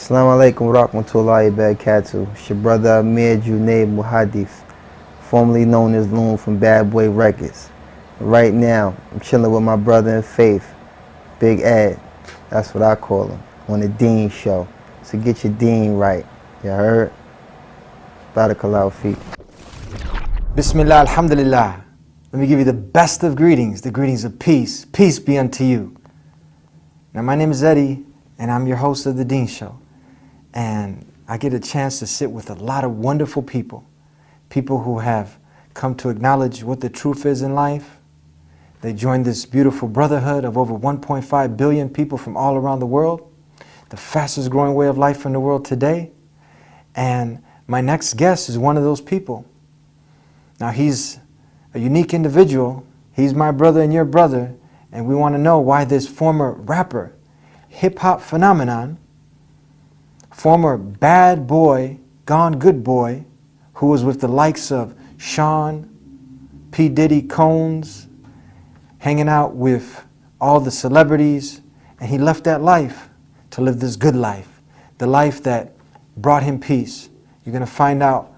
Assalamu alaikum wa rahmatullahi wa barakatuh. It's your brother Amir Junaid Muhadith, formerly known as Loon from Bad Boy Records. Right now, I'm chilling with my brother in faith, Big Ed. That's what I call him, on the Deen show. So get your Deen right. You heard? Barakallahu feek. Bismillah, alhamdulillah. Let me give you the best of greetings, the greetings of peace. Peace be unto you. Now, my name is Eddie, and I'm your host of The Deen Show. And I get a chance to sit with a lot of wonderful people. People who have come to acknowledge what the truth is in life. They joined this beautiful brotherhood of over 1.5 billion people from all around the world. The fastest growing way of life in the world today. And my next guest is one of those people. Now, he's a unique individual. He's my brother and your brother. And we want to know why this former rapper, hip-hop phenomenon, former bad boy, gone good boy, who was with the likes of Sean, P. Diddy, Combs, hanging out with all the celebrities, and he left that life to live this good life, the life that brought him peace. You're going to find out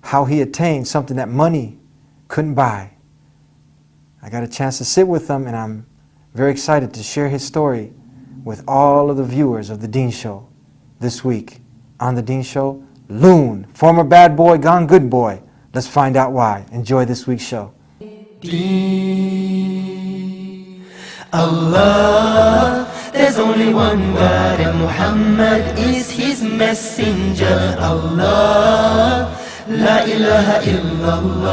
how he attained something that money couldn't buy. I got a chance to sit with him, and I'm very excited to share his story with all of the viewers of The Deen Show this week. On The Deen Show, Loon, former bad boy, gone good boy. Let's find out why. Enjoy this week's show. Deen. Allah, there's only one God, and Muhammad is his messenger. Allah, la ilaha illallah.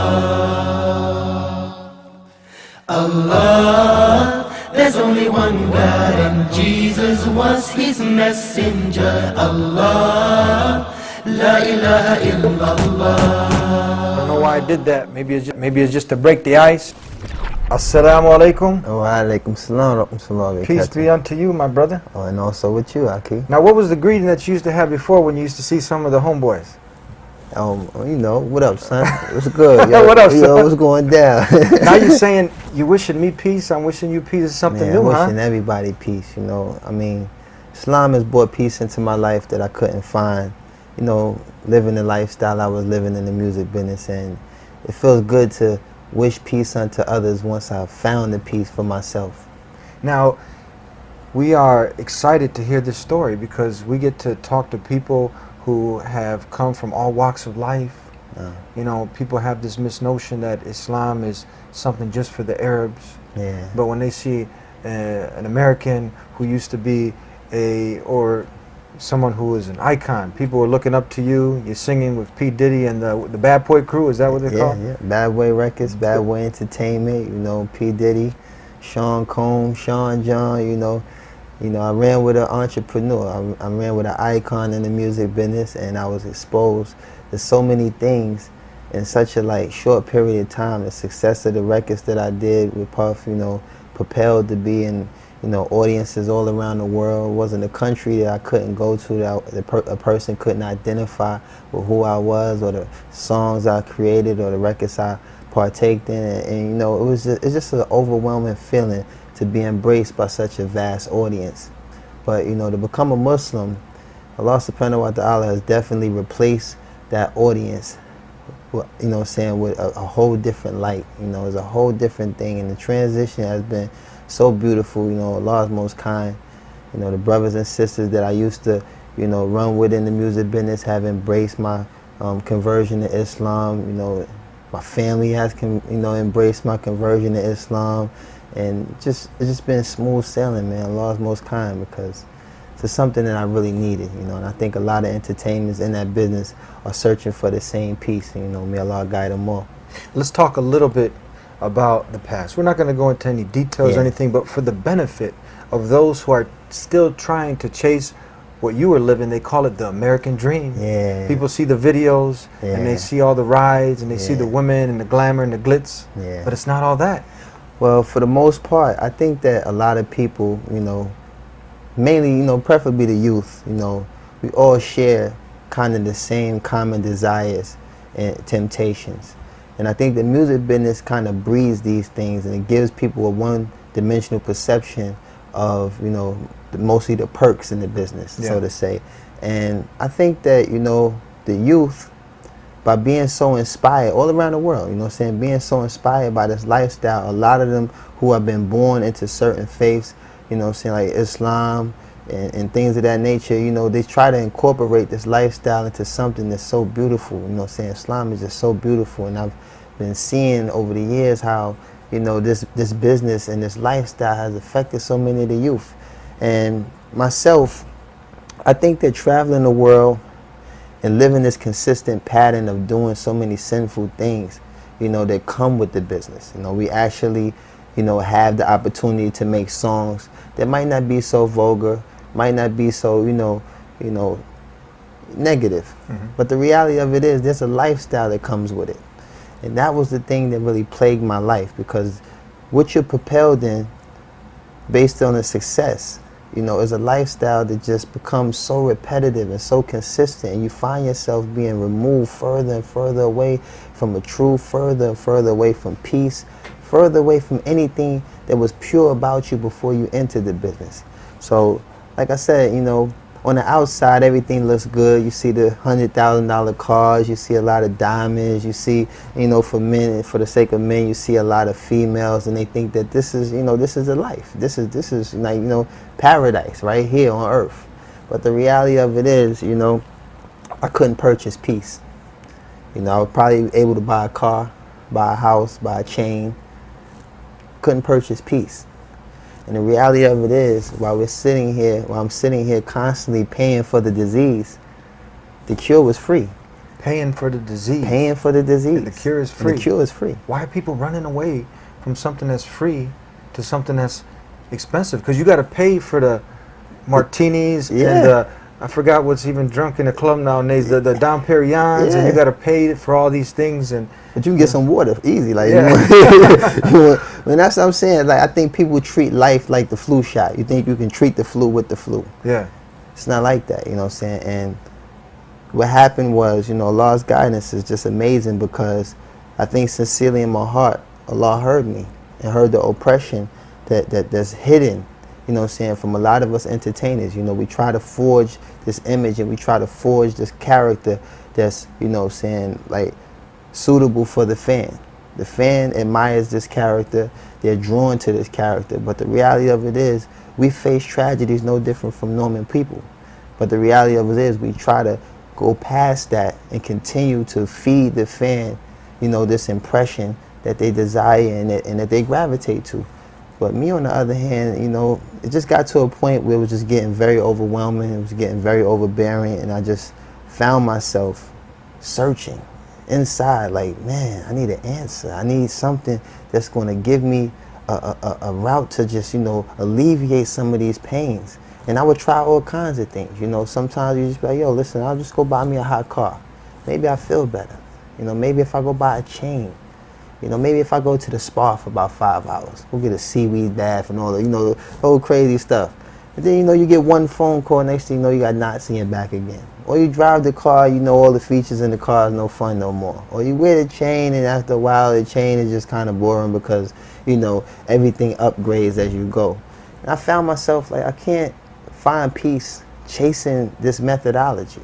Allah, there's only one God, and Jesus was his messenger. Allah, la ilaha illallah. I don't know why I did that. Maybe it's just to break the ice. Assalamu alaikum. Wa alaikum salam wa rahmatullahi wa barakatuh. Peace be unto you, my brother. Oh, and also with you, Aki. Now, what was the greeting that you used to have before when you used to see some of the homeboys? You know, what up, son? What's good? Yo, What up, son? Yo, what's going down? Now you're saying you wishing me peace, I'm wishing you peace. Is something Man, new, I'm huh? wishing everybody peace, you know. I mean, Islam has brought peace into my life that I couldn't find, you know, living the lifestyle I was living in the music business. And it feels good to wish peace unto others once I've found the peace for myself. Now, we are excited to hear this story because we get to talk to people who have come from all walks of life. You know, people have this misnotion that Islam is something just for the Arabs. Yeah. But when they see an American who used to be or someone who is an icon, people are looking up to you. You're singing with P. Diddy and the Bad Boy Crew. Is that what they're called? Yeah, Bad Boy Records, Bad Boy Entertainment. You know, P. Diddy, Sean Combs, Sean John. You know, I ran with an entrepreneur. I ran with an icon in the music business, and I was exposed to so many things in such a short period of time. The success of the records that I did with Puff, you know, propelled to be in, you know, audiences all around the world. It wasn't a country that I couldn't go to that a person couldn't identify with who I was, or the songs I created, or the records I partaked in. And you know, it's just an overwhelming feeling to be embraced by such a vast audience. But you know, to become a Muslim, Allah subhanahu wa ta'ala has definitely replaced that audience, you know, saying with a whole different light. You know, it's a whole different thing, and the transition has been so beautiful. You know, Allah is most kind. You know, the brothers and sisters that I used to, you know, run with in the music business have embraced my conversion to Islam. You know, my family has embraced my conversion to Islam. And it's just been smooth sailing, man. Allah is most kind, because it's something that I really needed, you know. And I think a lot of entertainers in that business are searching for the same peace. And, you know, may Allah guide them all. Let's talk a little bit about the past. We're not going to go into any details or anything, but for the benefit of those who are still trying to chase what you were living, they call it the American dream. Yeah. People see the videos and they see all the rides and they see the women and the glamour and the glitz, but it's not all that. Well, for the most part, I think that a lot of people, you know, mainly, you know, preferably the youth, you know, we all share kind of the same common desires and temptations. And I think the music business kind of breeds these things, and it gives people a one-dimensional perception of, you know, mostly the perks in the business, so to say. And I think that, you know, the youth, by being so inspired all around the world, you know what I'm saying, being so inspired by this lifestyle, a lot of them who have been born into certain faiths, you know what I'm saying, like Islam and things of that nature, you know, they try to incorporate this lifestyle into something that's so beautiful, you know what I'm saying. Islam is just so beautiful, and I've been seeing over the years how, you know, this business and this lifestyle has affected so many of the youth. And myself, I think that traveling the world and living this consistent pattern of doing so many sinful things, you know, that come with the business. You know, we actually, you know, have the opportunity to make songs that might not be so vulgar, might not be so, you know, negative. But the reality of it is there's a lifestyle that comes with it. And that was the thing that really plagued my life, because what you're propelled in based on the success, you know, is a lifestyle that just becomes so repetitive and so consistent, and you find yourself being removed further and further away from the truth, further and further away from peace, further away from anything that was pure about you before you entered the business. So, like I said, you know, on the outside, everything looks good. You see the $100,000 cars. You see a lot of diamonds. You see, you know, for men, for the sake of men, you see a lot of females, and they think that this is, you know, this is a life. This is like, you know, paradise right here on earth. But the reality of it is, you know, I couldn't purchase peace. You know, I was probably able to buy a car, buy a house, buy a chain. Couldn't purchase peace. And the reality of it is, while I'm sitting here constantly paying for the disease, the cure was free. Paying for the disease. Paying for the disease. And the cure is free. And the cure is free. Why are people running away from something that's free to something that's expensive? Because you got to pay for the martinis and the, I forgot what's even drunk in the club nowadays, the Dom Perignons, and you got to pay for all these things. And but you can get some water easy, like when that's what I'm saying. Like, I think people treat life like the flu shot. You think you can treat the flu with the flu? Yeah, it's not like that. You know what I'm saying? And what happened was, you know, Allah's guidance is just amazing, because I think sincerely in my heart, Allah heard me and heard the oppression that's hidden. You know what I'm saying, from a lot of us entertainers. You know, we try to forge this image and we try to forge this character that's, you know what I'm saying, like, suitable for the fan. The fan admires this character, they're drawn to this character, but the reality of it is we face tragedies no different from normal people. But the reality of it is we try to go past that and continue to feed the fan, you know, this impression that they desire and that they gravitate to. But me, on the other hand, you know, it just got to a point where it was just getting very overwhelming, it was getting very overbearing, and I just found myself searching inside, like, man, I need an answer. I need something that's going to give me a route to just, you know, alleviate some of these pains. And I would try all kinds of things. You know, sometimes you just be like, yo, listen, I'll just go buy me a hot car. Maybe I feel better. You know, maybe if I go buy a chain. You know, maybe if I go to the spa for about 5 hours, go get a seaweed bath and all the, you know, whole crazy stuff. And then, you know, you get one phone call, next thing you know, you got knots in your back again. Or you drive the car, you know all the features in the car is no fun no more. Or you wear the chain, and after a while the chain is just kind of boring because, you know, everything upgrades as you go. And I found myself like, I can't find peace chasing this methodology.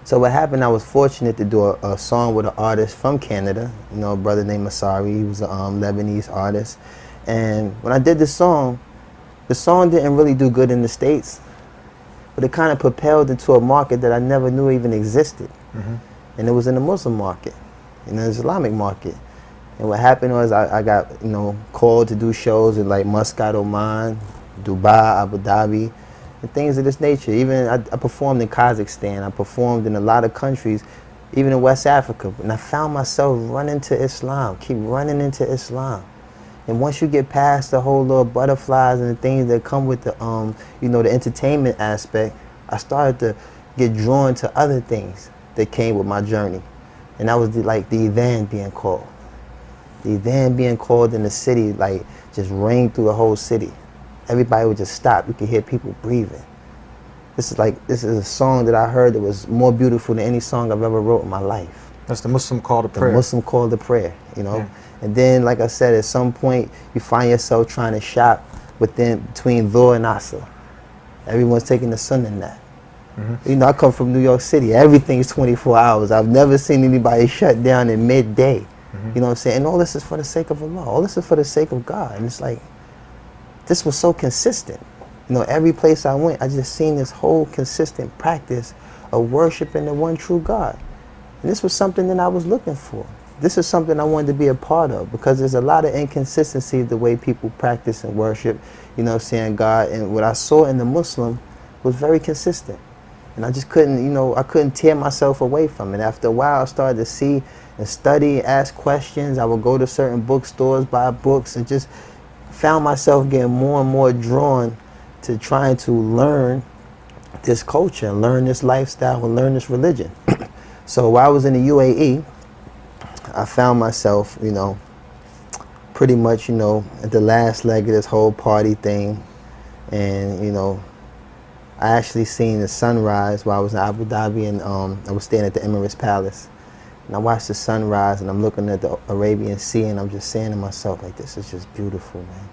So what happened, I was fortunate to do a song with an artist from Canada, you know, a brother named Masari. He was a Lebanese artist. And when I did the song didn't really do good in the States, but it kind of propelled into a market that I never knew even existed. And it was in the Muslim market, in the Islamic market. And what happened was I got, you know, called to do shows in like Muscat, Oman, Dubai, Abu Dhabi, and things of this nature. Even I performed in Kazakhstan. I performed in a lot of countries, even in West Africa. And I found myself running to Islam, keep running into Islam. And once you get past the whole little butterflies and the things that come with the, you know, the entertainment aspect, I started to get drawn to other things that came with my journey. And that was like the adhan being called. The adhan being called in the city, like, just rang through the whole city. Everybody would just stop. You could hear people breathing. This is a song that I heard that was more beautiful than any song I've ever wrote in my life. That's the Muslim call to prayer. The Muslim call to prayer, you know. Yeah. And then, like I said, at some point you find yourself trying to shop between Dhur and Asr. Everyone's taking the sun in that. You know, I come from New York City. Everything's 24 hours. I've never seen anybody shut down in midday. You know what I'm saying? And all this is for the sake of Allah. All this is for the sake of God. And it's like, this was so consistent. You know, every place I went, I just seen this whole consistent practice of worshiping the one true God. And this was something that I was looking for. This is something I wanted to be a part of, because there's a lot of inconsistency the way people practice and worship, you know what I'm saying, God. And what I saw in the Muslim was very consistent. And I just couldn't, you know, I couldn't tear myself away from it. After a while, I started to see and study, ask questions. I would go to certain bookstores, buy books, and just found myself getting more and more drawn to trying to learn this culture, and learn this lifestyle, and learn this religion. So while I was in the UAE, I found myself, you know, pretty much, you know, at the last leg of this whole party thing. And, you know, I actually seen the sunrise while I was in Abu Dhabi, and I was staying at the Emirates Palace. And I watched the sunrise, and I'm looking at the Arabian Sea, and I'm just saying to myself, like, this is just beautiful, man.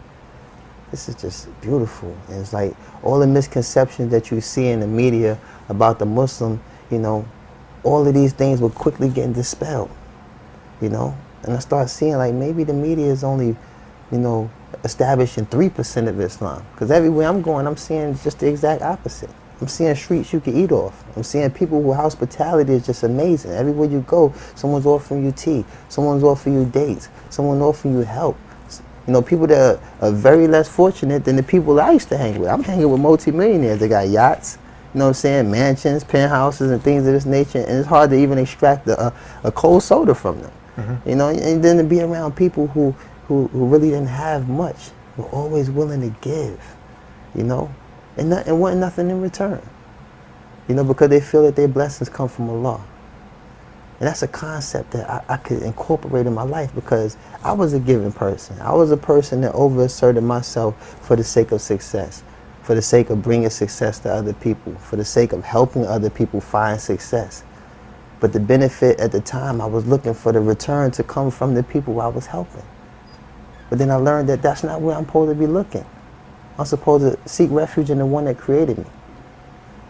This is just beautiful. And it's like all the misconceptions that you see in the media about the Muslim, you know, all of these things were quickly getting dispelled, you know. And I started seeing, like, maybe the media is only, you know, establishing 3% of Islam. Because everywhere I'm going, I'm seeing just the exact opposite. I'm seeing streets you can eat off. I'm seeing people whose hospitality is just amazing. Everywhere you go, someone's offering you tea, someone's offering you dates, someone's offering you help. You know, people that are very less fortunate than the people I used to hang with. I'm hanging with multimillionaires. They got yachts, you know what I'm saying, mansions, penthouses, and things of this nature. And it's hard to even extract a cold soda from them. You know, and then to be around people who really didn't have much, were always willing to give, you know, and want nothing in return, you know, because they feel that their blessings come from Allah. And that's a concept that I could incorporate in my life, because I was a giving person. I was a person that overasserted myself for the sake of success, for the sake of bringing success to other people, for the sake of helping other people find success. But the benefit at the time, I was looking for the return to come from the people I was helping. But then I learned that that's not where I'm supposed to be looking. I'm supposed to seek refuge in the one that created me.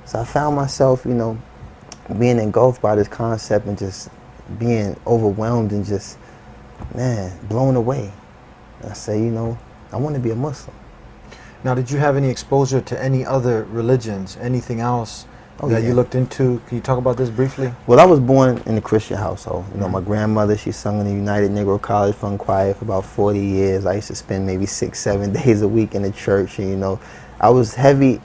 So I found myself, you know, being engulfed by this concept and just being overwhelmed and just, man, blown away. And I say, you know, I want to be a Muslim. Now, did you have any exposure to any other religions, anything else that you looked into? Can you talk about this briefly? Well, I was born in a Christian household. You know, my grandmother, she sung in the United Negro College Fund Choir for about 40 years. I used to spend maybe 6-7 days a week in the church. And, you know, I was heavily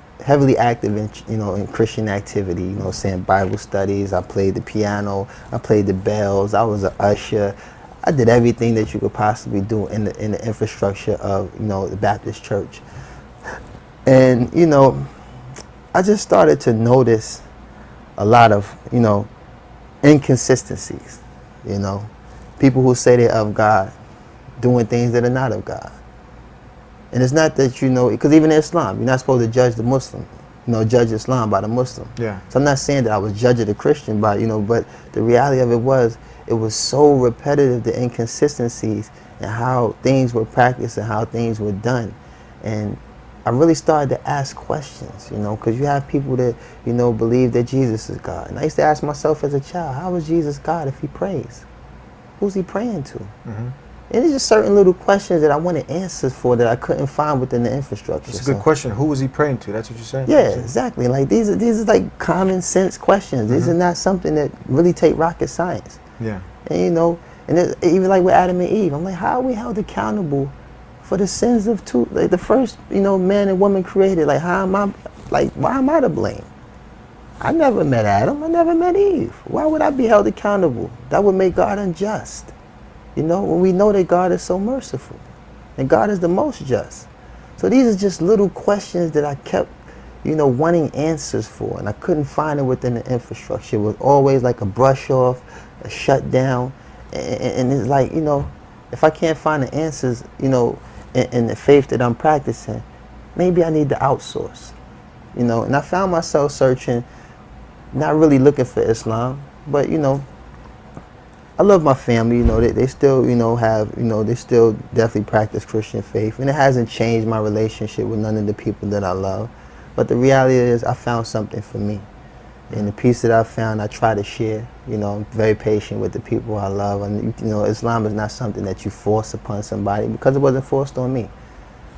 active in, you know, in Christian activity, you know, saying Bible studies. I played the piano, I played the bells, I was an usher. I did everything that you could possibly do in the infrastructure of, you know, the Baptist church. And, you know, I just started to notice a lot of, you know, inconsistencies, you know. People who say they're of God doing things that are not of God. And it's not that, you know, because even in Islam, you're not supposed to judge the Muslim, you know, judge Islam by the Muslim. Yeah. So I'm not saying that I was judging the Christian by, you know, but the reality of it was so repetitive, the inconsistencies and how things were practiced and how things were done. And I really started to ask questions, you know, because you have people that, you know, believe that Jesus is God. And I used to ask myself as a child, how is Jesus God if he prays? Who's he praying to? And it's just certain little questions that I wanted answers for that I couldn't find within the infrastructure. It's a good question. Who was he praying to? That's what you're saying? Yeah, exactly. Like these are like common sense questions. These are not something that really take rocket science. Yeah. And you know, and even like with Adam and Eve, I'm like, how are we held accountable for the sins of the first, you know, man and woman created? Like, how am I, like, why am I to blame? I never met Adam. I never met Eve. Why would I be held accountable? That would make God unjust. You know, when we know that God is so merciful and God is the most just. So these are just little questions that I kept, you know, wanting answers for, and I couldn't find it within the infrastructure. It was always like a brush off, a shutdown, and it's like, you know, if I can't find the answers, you know, in the faith that I'm practicing, maybe I need to outsource, you know. And I found myself searching, not really looking for Islam, but, you know, I love my family. You know, they still, you know, have, you know, they still definitely practice Christian faith, and it hasn't changed my relationship with none of the people that I love. But the reality is, I found something for me, and the peace that I found, I try to share. You know, I'm very patient with the people I love, and you know, Islam is not something that you force upon somebody, because it wasn't forced on me.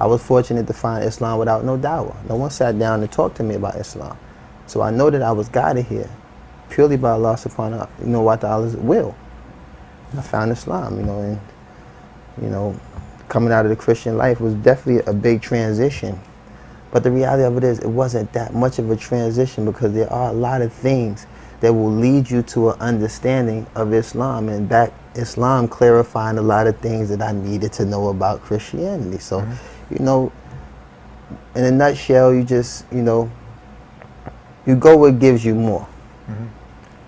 I was fortunate to find Islam without no dawah. No one sat down and talked to me about Islam, so I know that I was guided here purely by Allah subhanahu wa ta'ala's will. I found Islam, you know, and you know, coming out of the Christian life was definitely a big transition. But the reality of it is, it wasn't that much of a transition, because there are a lot of things that will lead you to an understanding of Islam, and that Islam clarifying a lot of things that I needed to know about Christianity. So, you know, in a nutshell, you just, you know, you go where it gives you more.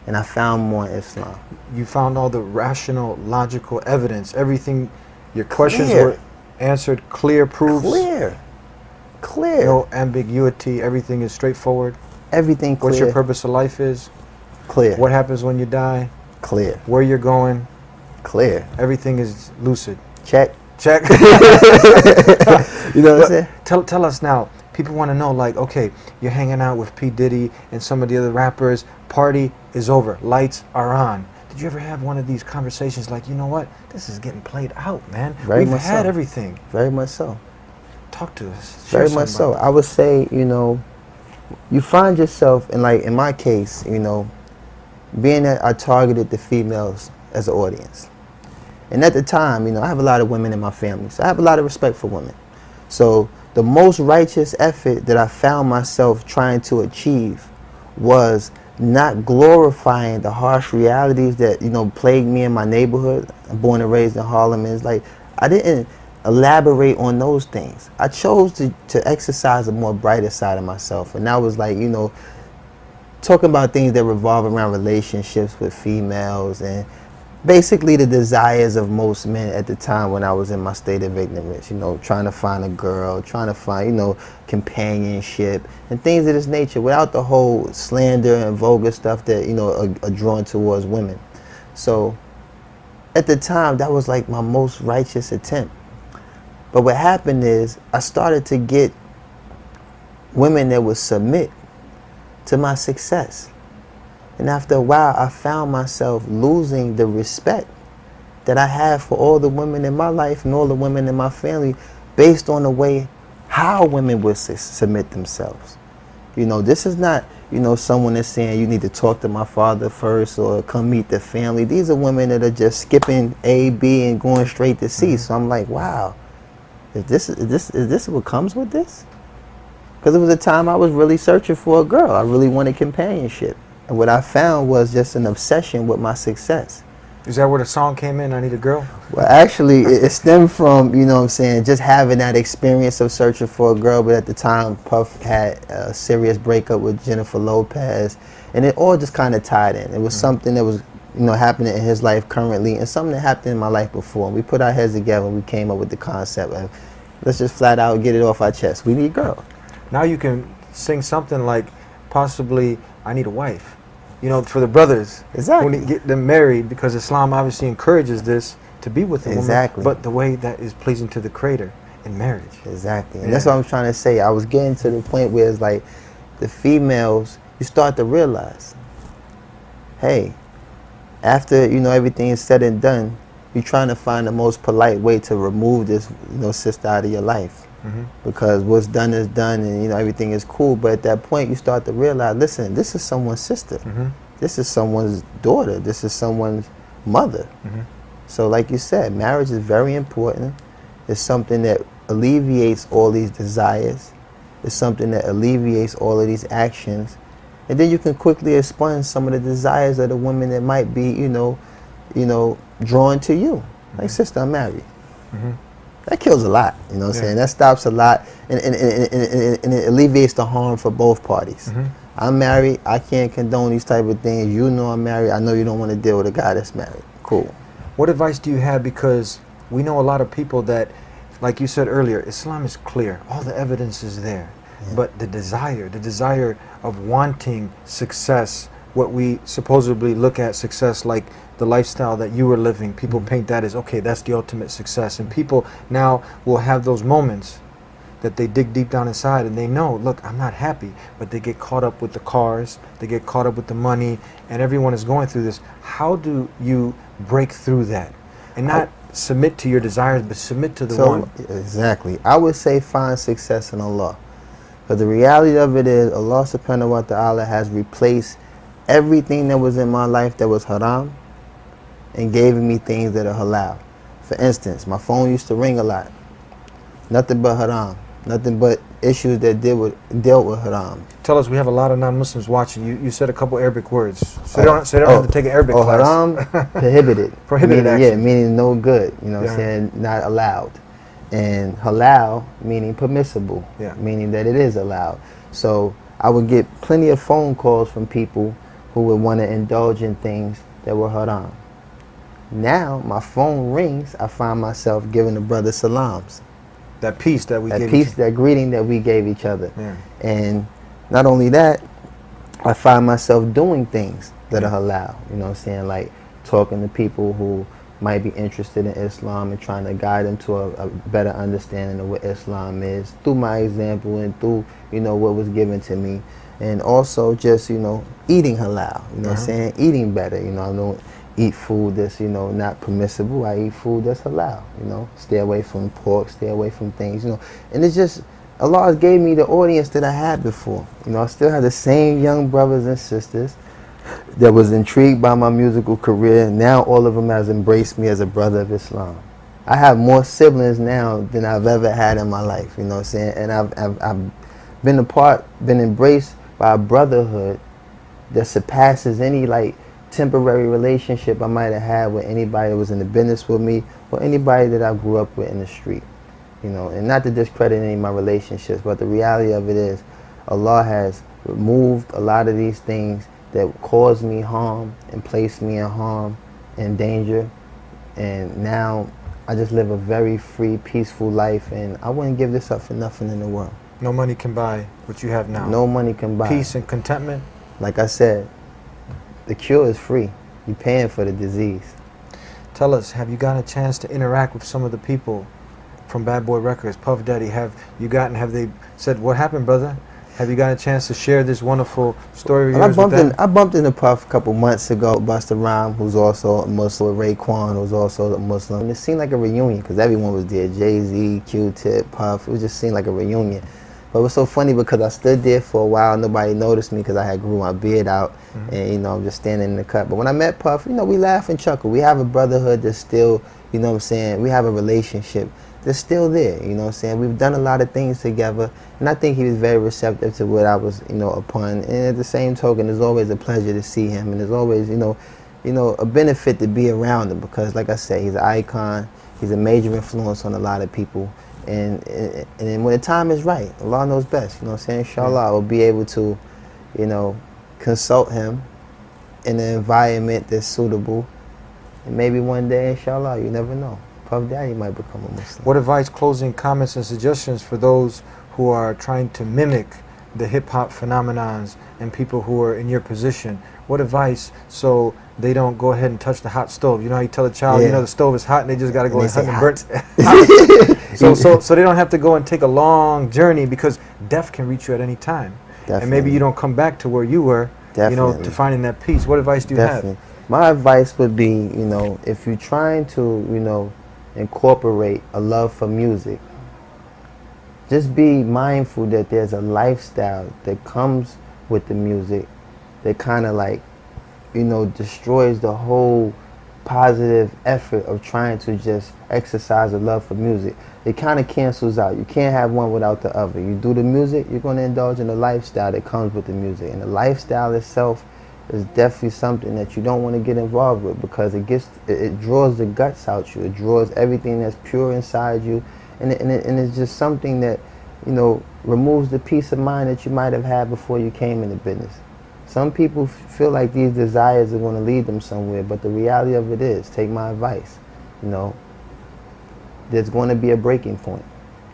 And I found more in Islam. You found all the rational, logical evidence. Everything, your questions were answered, clear proofs. Clear. No ambiguity. Everything is straightforward. Everything clear. What your purpose of life is. Clear. What happens when you die. Clear. Where you're going. Clear. Everything is lucid. Check. Check. You know what I'm saying? Tell us now. People want to know, like, okay, you're hanging out with P. Diddy and some of the other rappers. Party is over. Lights are on. Did you ever have one of these conversations like, you know what? This is getting played out, man. We've had everything. Very much so. Talk to us. Very much so. I would say, you know, you find yourself, and like in my case, you know, being that I targeted the females as an audience. And at the time, you know, I have a lot of women in my family, so I have a lot of respect for women. So the most righteous effort that I found myself trying to achieve was not glorifying the harsh realities that, you know, plagued me in my neighborhood. I'm born and raised in Harlem, and it's like, I didn't elaborate on those things. I chose to exercise a more brighter side of myself, and that was like, you know, talking about things that revolve around relationships with females, and basically the desires of most men at the time when I was in my state of ignorance, you know, trying to find a girl, trying to find, you know, companionship and things of this nature, without the whole slander and vulgar stuff that, you know, are drawn towards women. So at the time, that was like my most righteous attempt. But what happened is, I started to get women that would submit to my success. And after a while, I found myself losing the respect that I have for all the women in my life and all the women in my family, based on the way how women would submit themselves. You know, this is not, you know, someone that's saying you need to talk to my father first or come meet the family. These are women that are just skipping A, B, and going straight to C. So I'm like, wow, is this what comes with this? Because it was a time I was really searching for a girl. I really wanted companionship. And what I found was just an obsession with my success. Is that where the song came in, I Need a Girl? Well, actually, it stemmed from, you know what I'm saying, just having that experience of searching for a girl. But at the time, Puff had a serious breakup with Jennifer Lopez. And it all just kind of tied in. It was something that was, you know, happening in his life currently, and something that happened in my life before. And we put our heads together and we came up with the concept of, let's just flat out get it off our chest. We need a girl. Now you can sing something like, possibly, I Need a Wife. You know, for the brothers, exactly, when you get them married, because Islam obviously encourages this, to be with a exactly woman, but the way that is pleasing to the Creator in marriage. Exactly. And that's what I'm trying to say. I was getting to the point where it's like, the females, you start to realize, hey, after, you know, everything is said and done, you're trying to find the most polite way to remove this, you know, sister out of your life. Because what's done is done, and, you know, everything is cool. But at that point, you start to realize, listen, this is someone's sister. This is someone's daughter. This is someone's mother. So like you said, marriage is very important. It's something that alleviates all these desires. It's something that alleviates all of these actions. And then you can quickly expunge some of the desires of the women that might be, you know, drawn to you. Like, sister, I'm married. That kills a lot, you know what I'm saying? That stops a lot, and it alleviates the harm for both parties. I'm married, I can't condone these type of things. You know I'm married, I know you don't want to deal with a guy that's married. Cool. What advice do you have? Because we know a lot of people that, like you said earlier, Islam is clear. All the evidence is there. But the desire of wanting success, what we supposedly look at success, like the lifestyle that you were living. People paint that as, okay, that's the ultimate success. And people now will have those moments that they dig deep down inside and they know, look, I'm not happy, but they get caught up with the cars, they get caught up with the money, and everyone is going through this. How do you break through that and not submit to your desires, but submit to the one? Exactly. I would say find success in Allah. But the reality of it is, Allah subhanahu wa ta'ala has replaced everything that was in my life that was haram and gave me things that are halal. For instance, my phone used to ring a lot. Nothing but haram. Nothing but issues that dealt with haram. Tell us, we have a lot of non-Muslims watching. You said a couple Arabic words. So they don't have to take an Arabic class. Haram, prohibited. Prohibited meaning, action. Yeah, meaning no good. You know what I'm saying? Not allowed. And halal, meaning permissible. Meaning that it is allowed. So I would get plenty of phone calls from people who would want to indulge in things that were haram. Now, my phone rings, I find myself giving the brother salams. That peace that we gave That peace, that greeting that we gave each other. Yeah. And not only that, I find myself doing things that are halal. You know what I'm saying? Like talking to people who might be interested in Islam and trying to guide them to a better understanding of what Islam is through my example and through, you know, what was given to me. And also just, you know, eating halal. You know what I'm saying? Eating better. You know, I don't eat food that's, you know, not permissible. I eat food that's halal, you know. Stay away from pork, stay away from things, you know. And it's just, Allah gave me the audience that I had before. You know, I still have the same young brothers and sisters that was intrigued by my musical career. Now all of them has embraced me as a brother of Islam. I have more siblings now than I've ever had in my life, you know what I'm saying? And I've been embraced by a brotherhood that surpasses any, like, temporary relationship I might have had with anybody that was in the business with me or anybody that I grew up with in the street. You know, and not to discredit any of my relationships, but the reality of it is Allah has removed a lot of these things that caused me harm and placed me in harm and danger. And now I just live a very free, peaceful life, and I wouldn't give this up for nothing in the world. No money can buy what you have now. No money can buy. Peace and contentment. Like I said, the cure is free. You're paying for the disease. Tell us, have you gotten a chance to interact with some of the people from Bad Boy Records, Puff Daddy? Have they said, what happened, brother? Have you gotten a chance to share this wonderful story of yours with them? I bumped into Puff a couple months ago. Busta Rhymes, who's also a Muslim, Raekwon, who's also a Muslim. And it seemed like a reunion because everyone was there. Jay-Z, Q-Tip, Puff. It just seemed like a reunion. But it was so funny because I stood there for a while. Nobody noticed me because I had grew my beard out. And, you know, I'm just standing in the cut. But when I met Puff, you know, we laugh and chuckle. We have a brotherhood that's still, you know what I'm saying, we have a relationship that's still there, you know what I'm saying. We've done a lot of things together. And I think he was very receptive to what I was, you know, upon. And at the same token, it's always a pleasure to see him. And there's always, you know, a benefit to be around him because, like I said, he's an icon. He's a major influence on a lot of people. And when the time is right, Allah knows best, you know what I'm saying? Inshallah, I will be able to, you know, consult him in an environment that's suitable. And maybe one day, inshallah, you never know, Puff Daddy might become a Muslim. What advice, closing comments, and suggestions for those who are trying to mimic the hip-hop phenomenons and people who are in your position? What advice so they don't go ahead and touch the hot stove? You know how you tell a child, you know, the stove is hot and they just got to go ahead and burn it. So they don't have to go and take a long journey because death can reach you at any time. Definitely. And maybe you don't come back to where you were, you know, to finding that peace. What advice do you have? My advice would be, you know, if you're trying to, you know, incorporate a love for music, just be mindful that there's a lifestyle that comes with the music that kind of, like, you know, destroys the whole positive effort of trying to just exercise a love for music. It kind of cancels out. You can't have one without the other. You do the music, you're going to indulge in the lifestyle that comes with the music. And the lifestyle itself is definitely something that you don't want to get involved with because it draws the guts out you. It draws everything that's pure inside you. And it's just something that, you know, removes the peace of mind that you might have had before you came into business. Some people feel like these desires are going to lead them somewhere, but the reality of it is, take my advice, you know, there's going to be a breaking point.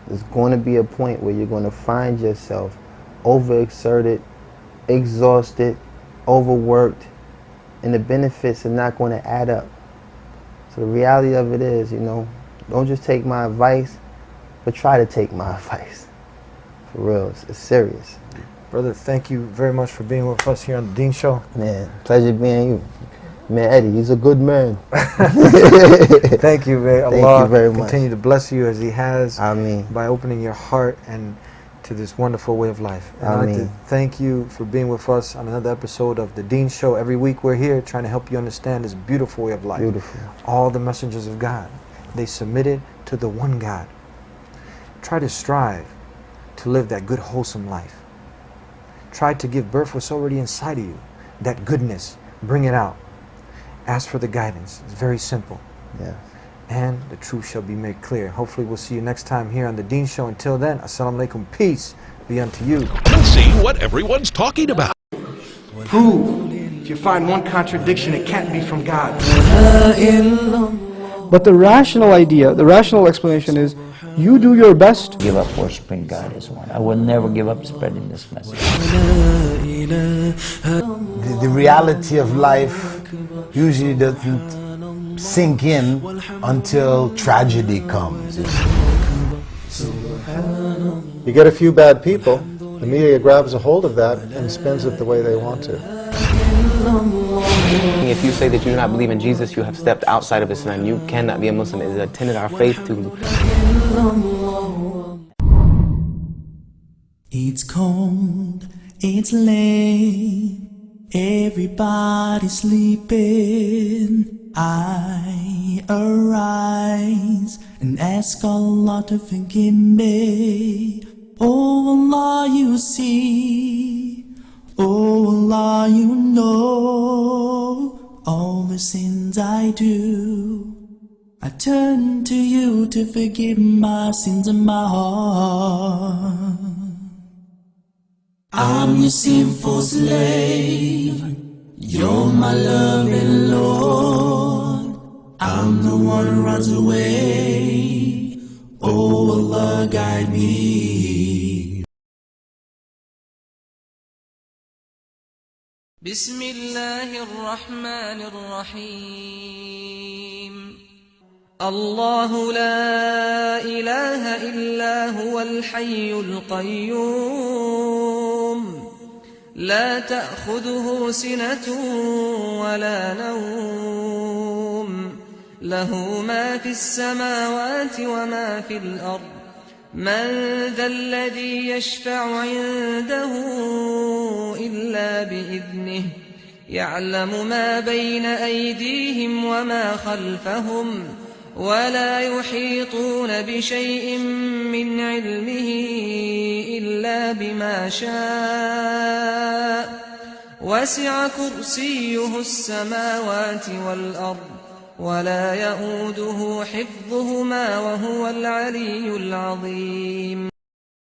There's going to be a point where you're going to find yourself overexerted, exhausted, overworked, and the benefits are not going to add up. So the reality of it is, you know, don't just take my advice, but try to take my advice. For real, it's serious. Brother, thank you very much for being with us here on the Deen Show. Man, pleasure being you. Man, Eddie, he's a good man. Thank you, man. Thank Allah you very much. continue to bless you as He has, Ameen. by opening your heart and to this wonderful way of life. And I'd like to thank you for being with us on another episode of the Deen Show. Every week we're here trying to help you understand this beautiful way of life. Beautiful. All the messengers of God, they submitted to the one God. Try to strive to live that good, wholesome life. Try to give birth what's already inside of you, that goodness. Bring it out. Ask for the guidance. It's very simple. Yeah. And the truth shall be made clear. Hopefully we'll see you next time here on the Deen Show. Until then, assalamu alaikum, peace be unto you. And see what everyone's talking about. Prove. If you find one contradiction, it can't be from God. But the rational idea, the rational explanation is, you do your best. Give up worshiping God is one. I will never give up spreading this message. The reality of life usually doesn't sink in until tragedy comes. You get a few bad people, the media grabs a hold of that and spins it the way they want to. If you say that you do not believe in Jesus, you have stepped outside of Islam. You cannot be a Muslim. It is a tenet of our faith to... It's cold, it's late, everybody's sleeping. I arise and ask Allah to forgive me. Oh Allah, you see, oh Allah, you know all the sins I do. I turn to you to forgive my sins in my heart. I'm your sinful slave, you're my loving Lord. I'm the one who runs away, oh Allah, guide me. Bismillahir Rahmanir Rahim. Allahu la ilaha illa huwal hayyul qayyum. لا تأخذه سنة ولا نوم له ما في السماوات وما في الأرض من ذا الذي يشفع عنده إلا بإذنه يعلم ما بين أيديهم وما خلفهم ولا يحيطون بشيء من علمه إلا بما شاء وسع كرسيه السماوات والأرض ولا يؤوده حفظهما وهو العلي العظيم